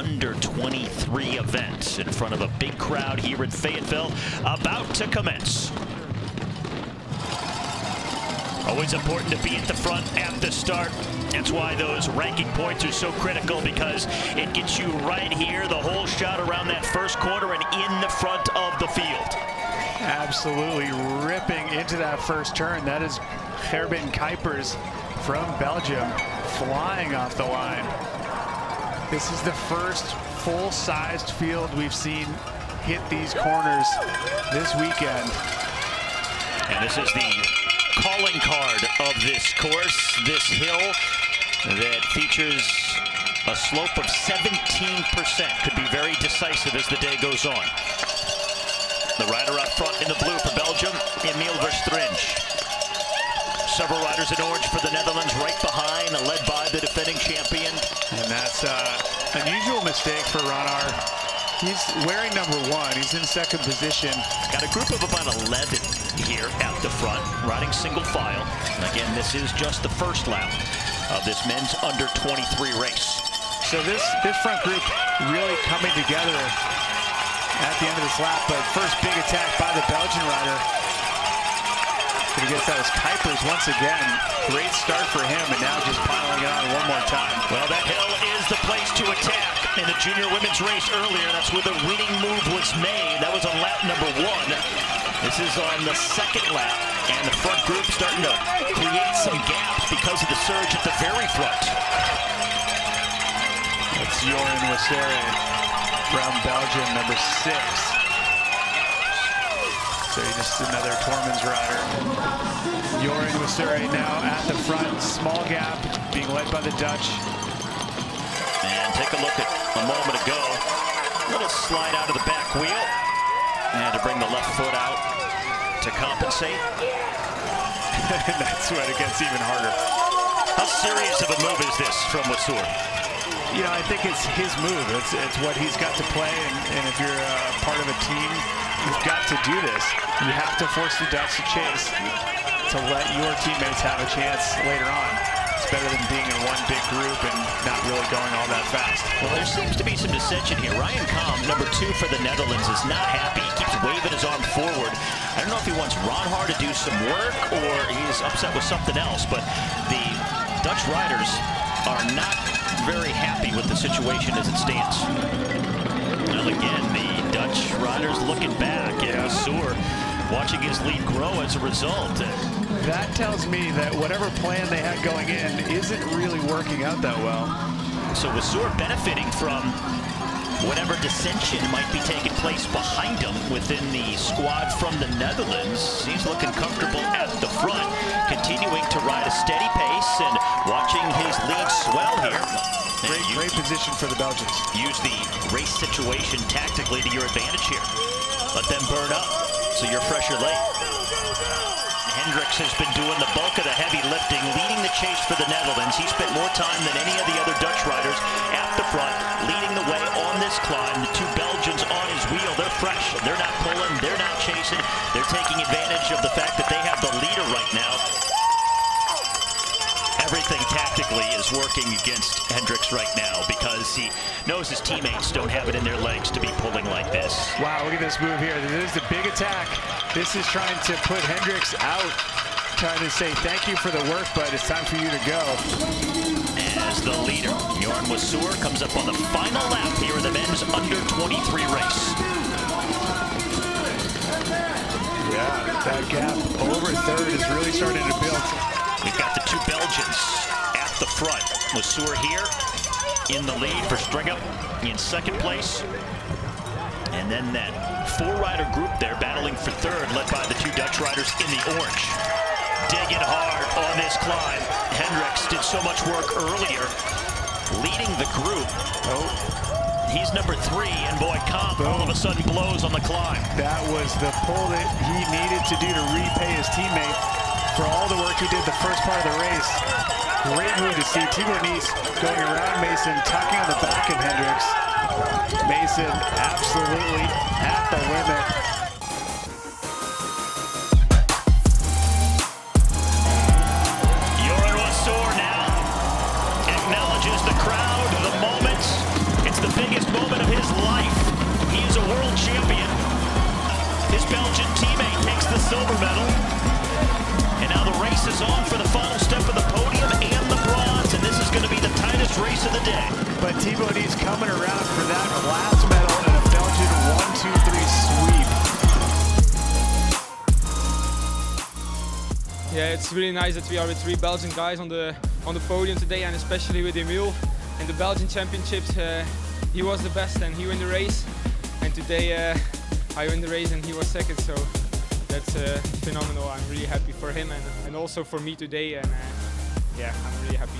under-23 event in front of a big crowd here in Fayetteville, about to commence. Always important to be at the front at the start. That's why those ranking points are so critical, because it gets you right here, the whole shot around that first corner and in the front of the field. Absolutely ripping into that first turn. That is Gerben Kuipers from Belgium flying off the line. This is the first full-sized field we've seen hit these corners this weekend. And this is the calling card of this course, this hill that features a slope of 17%. Could be very decisive as the day goes on. The rider up front in the blue for Belgium, Emil Verstringe. Several riders in orange for the Netherlands right behind, led by the defending champion. And that's an unusual mistake for Ranar. He's wearing number 1. He's in second position. Got a group of about 11 here at the front, riding single file. And again, this is just the first lap of this men's under-23 race. So this front group really coming together at the end of this lap. But first big attack by the Belgian rider. He gets that was Kuipers once again. Great start for him, and now just piling it on one more time. Well, that hill is the place to attack. In the junior women's race earlier, that's where the winning move was made. That was on lap number 1. This is on the second lap, and the front group starting to create some gaps because of the surge at the very front. That's Joran Wassere from Belgium, number 6. So just another Tormans rider. Joran Wassere now at the front, small gap, being led by the Dutch. And take a look at a moment ago. A little slide out of the back wheel. And to bring the left foot out to compensate. And that's when it gets even harder. How serious of a move is this from Wassere? You know, I think it's his move. It's what he's got to play, and if you're part of a team, you've got to do this. You have to force the Dutch to chase to let your teammates have a chance later on. It's better than being in one big group and not really going all that fast. Well, there seems to be some dissension here. Ryan Kalm, number 2 for the Netherlands, is not happy. He keeps waving his arm forward. I don't know if he wants Ronhaar to do some work or he's upset with something else, but the Dutch riders are not very happy with the situation as it stands. Well, again, the Dutch riders looking back, and Wassere watching his lead grow as a result. That tells me that whatever plan they had going in isn't really working out that well. So Wassere benefiting from whatever dissension might be taking place behind him within the squad from the Netherlands. He's looking comfortable at the front, continuing to ride a steady pace and watching his lead swell here. Great position for the Belgians. Use the race situation tactically to your advantage here. Let them burn up so you're fresher late. Hendricks has been doing the bulk of the heavy lifting, leading the chase for the Netherlands. He spent more time than any of the other Dutch riders at the front, leading the way on this climb. The 2 Belgians on his wheel, they're fresh. They're not pulling, they're not chasing. They're taking advantage of the fact that they have the leader right now. Everything tactically is working against Hendricks right now because he knows his teammates don't have it in their legs to be pulling like this. Wow, look at this move here. This is the big attack. This is trying to put Hendricks out, trying to say thank you for the work, but it's time for you to go. As the leader, Joran Wassere comes up on the final lap here in the men's under-23 race. Yeah, that gap over third is really starting to build. We've got the 2 Belgians at the front. Wassere here in the lead for Stringham in second place. And then that 4-rider group there battling for third, led by the 2 Dutch riders in the orange. Digging hard on this climb. Hendricks did so much work earlier, leading the group. Oh, he's number 3, and boy, Kamp all of a sudden blows on the climb. That was the pull that he needed to do to repay his teammate for all the work he did the first part of the race. Great move to see Tibor Nice going around Mason, tucking on the back of Hendricks. Mason absolutely at the limit. Joran Wassere now acknowledges the crowd, the moment. It's the biggest coming around for that last medal in a Belgian 1-2-3 sweep. Yeah, it's really nice that we are with 3 Belgian guys on the podium today, and especially with Emil. In the Belgian Championships, he was the best and he won the race. And today I won the race and he was second, so that's phenomenal. I'm really happy for him and also for me today, and yeah, I'm really happy.